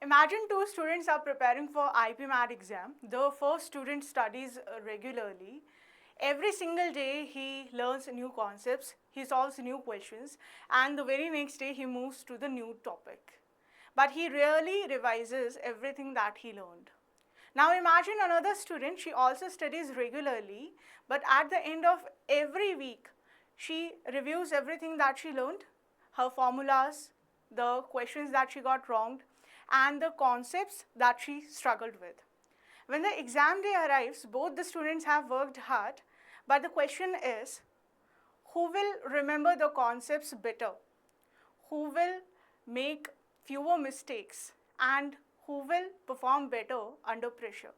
Imagine two students are preparing for IPMAT exam. The first student studies regularly. Every single day he learns new concepts, he solves new questions, and the very next day he moves to the new topic. But he rarely revises everything that he learned. Now imagine another student, she also studies regularly, but at the end of every week, she reviews everything that she learned, her formulas, the questions that she got wrong, and the concepts that she struggled with. When the exam day arrives, both the students have worked hard, but the question is, who will remember the concepts better? Who will make fewer mistakes? And who will perform better under pressure?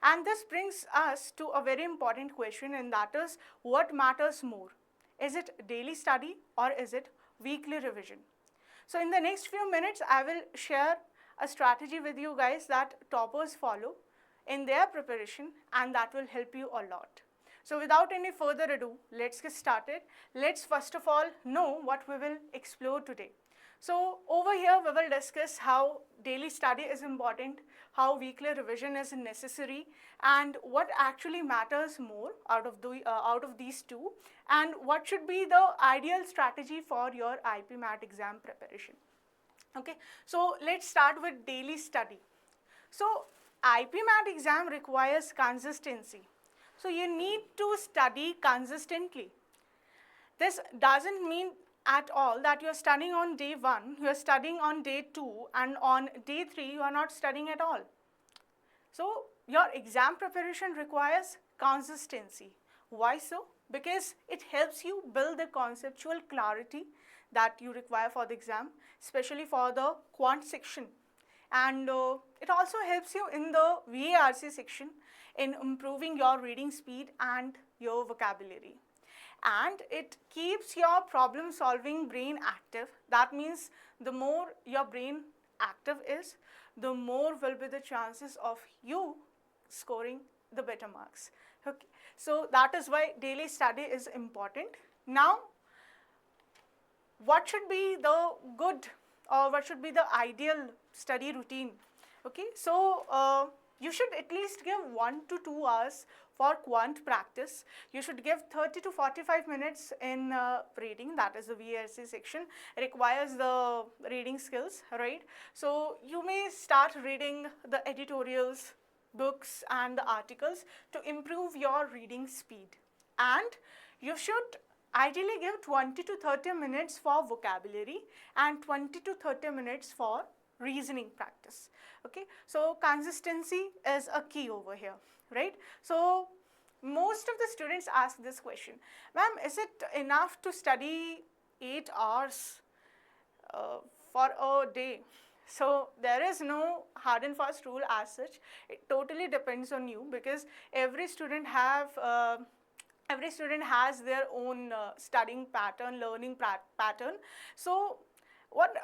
And this brings us to a very important question, and that is, what matters more? Is it daily study or is it weekly revision? So in the next few minutes, I will share a strategy with you guys that toppers follow in their preparation, and that will help you a lot. So without any further ado, let's get started. Let's first of all know what we will explore today. So over here we will discuss how daily study is important, how weekly revision is necessary, and what actually matters more out of these two, and what should be the ideal strategy for your IPMAT exam preparation. Okay, so let's start with daily study. So IPMAT exam requires consistency. So you need to study consistently. This doesn't mean at all that you're studying on day 1, you're studying on day 2, and on day 3 you are not studying at all. So your exam preparation requires consistency. Why so? Because it helps you build the conceptual clarity that you require for the exam, especially for the quant section. And it also helps you in the VARC section in improving your reading speed and your vocabulary. And it keeps your problem solving brain active. That means the more your brain active is, the more will be the chances of you scoring the better marks. Okay, so that is why daily study is important. Now, what should be the good or what should be the ideal study routine? Okay, so you should at least give 1 to 2 hours for quant practice. You should give 30 to 45 minutes in reading, that is the VARC section, requires the reading skills, right? So you may start reading the editorials, books and the articles to improve your reading speed. And you should ideally give 20 to 30 minutes for vocabulary and 20 to 30 minutes for reasoning practice. Okay, so consistency is a key over here, right? So most of the students ask this question, ma'am, is it enough to study 8 hours for a day? So there is no hard and fast rule as such. It totally depends on you, because every student has their own studying pattern, learning pattern. So what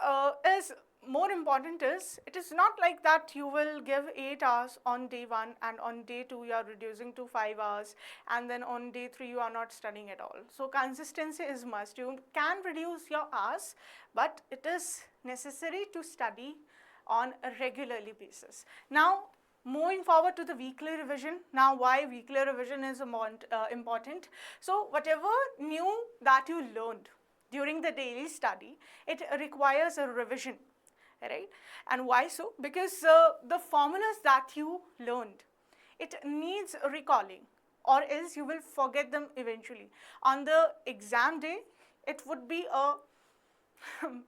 is more important is, it is not like that you will give 8 hours on day 1 and on day 2 you are reducing to 5 hours, and then on day 3 you are not studying at all. So consistency is must. You can reduce your hours, but it is necessary to study on a regularly basis. Now moving forward to the weekly revision. Now why weekly revision is important? So whatever new that you learned during the daily study, it requires a revision, right? And why so? Because the formulas that you learned, it needs recalling, or else you will forget them eventually. On the exam day, it would be a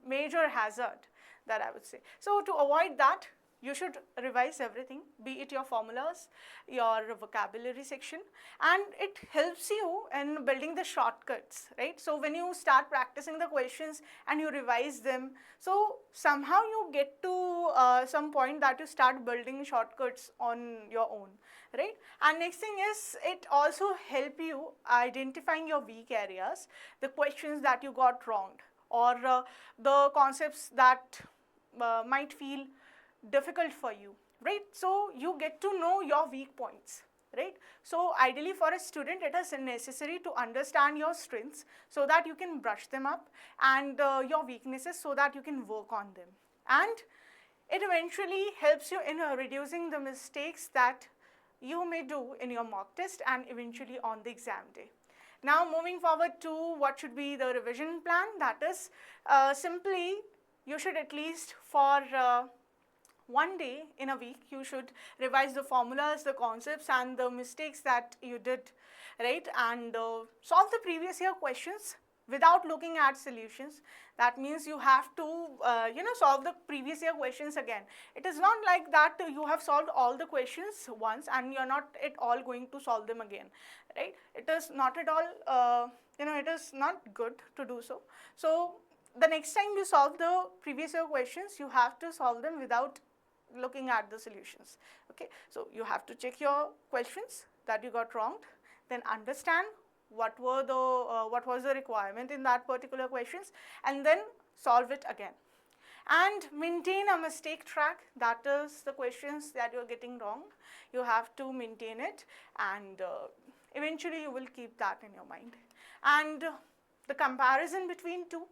major hazard, that I would say. So to avoid that, you should revise everything, be it your formulas, your vocabulary section, and it helps you in building the shortcuts, right? So when you start practicing the questions and you revise them, so somehow you get to some point that you start building shortcuts on your own, right? And next thing is, it also help you identifying your weak areas, the questions that you got wrong, or the concepts that might feel difficult for you, right? So you get to know your weak points, right? So ideally for a student, it is necessary to understand your strengths so that you can brush them up, and your weaknesses so that you can work on them. And it eventually helps you in reducing the mistakes that you may do in your mock test and eventually on the exam day. Now moving forward to what should be the revision plan, that is simply you should at least for one day in a week you should revise the formulas, the concepts and the mistakes that you did, right, and solve the previous year questions without looking at solutions. That means you have to solve the previous year questions again. It is not like that you have solved all the questions once and you are not at all going to solve them again, right. It is not at all it is not good to do so. So the next time you solve the previous year questions, you have to solve them without looking at the solutions. Okay, so you have to check your questions that you got wronged, then understand what was the requirement in that particular questions, and then solve it again. And maintain a mistake track, that is the questions that you are getting wrong, you have to maintain it, and eventually you will keep that in your mind. And the comparison between two,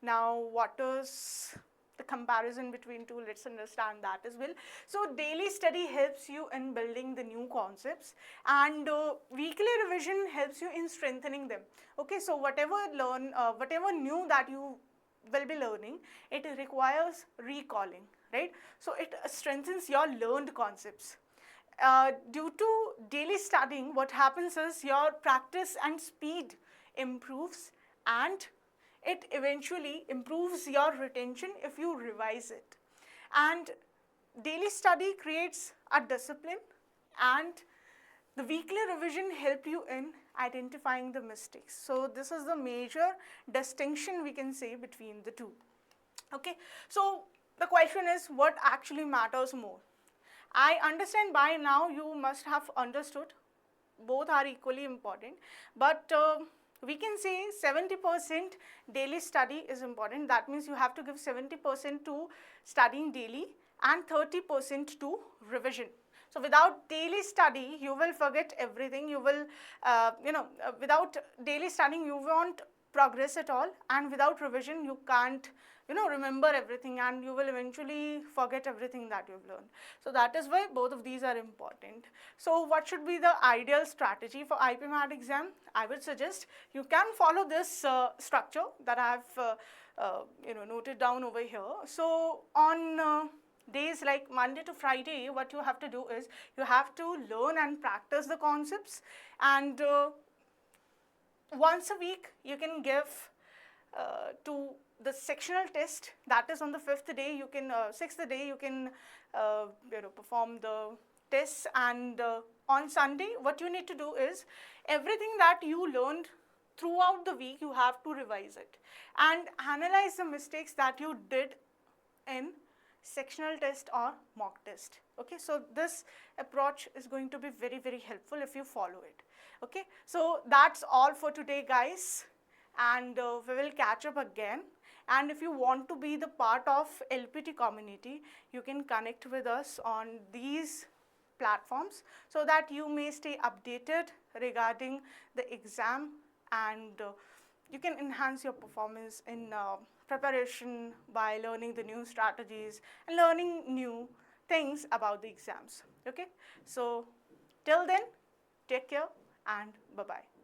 now what is the comparison between two, let's understand that as well. So daily study helps you in building the new concepts, and weekly revision helps you in strengthening them. Okay, so whatever new that you will be learning, it requires recalling, right? So it strengthens your learned concepts. Due to daily studying, what happens is your practice and speed improves, and it eventually improves your retention if you revise it. And daily study creates a discipline, and the weekly revision help you in identifying the mistakes. So this is the major distinction we can say between the two. Okay, so the question is, what actually matters more? I understand by now you must have understood both are equally important, but we can say 70% daily study is important. That means you have to give 70% to studying daily and 30% to revision. So without daily study, you will forget everything. You will, without daily studying, you won't progress at all, and without revision, you can't, remember everything, and you will eventually forget everything that you've learned. So that is why both of these are important. So what should be the ideal strategy for IPMAT exam? I would suggest you can follow this structure that I have noted down over here. So on days like Monday to Friday, what you have to do is you have to learn and practice the concepts, and once a week you can give to the sectional test, that is on the 5th day, you can 6th day you can perform the tests, and on Sunday what you need to do is everything that you learned throughout the week, you have to revise it and analyze the mistakes that you did in sectional test or mock test. Okay, so this approach is going to be very, very helpful if you follow it. Okay, so that's all for today, guys, and we will catch up again. And if you want to be the part of LPT community, you can connect with us on these platforms so that you may stay updated regarding the exam, and you can enhance your performance in preparation by learning the new strategies and learning new things about the exams. Okay, so till then, take care and bye-bye.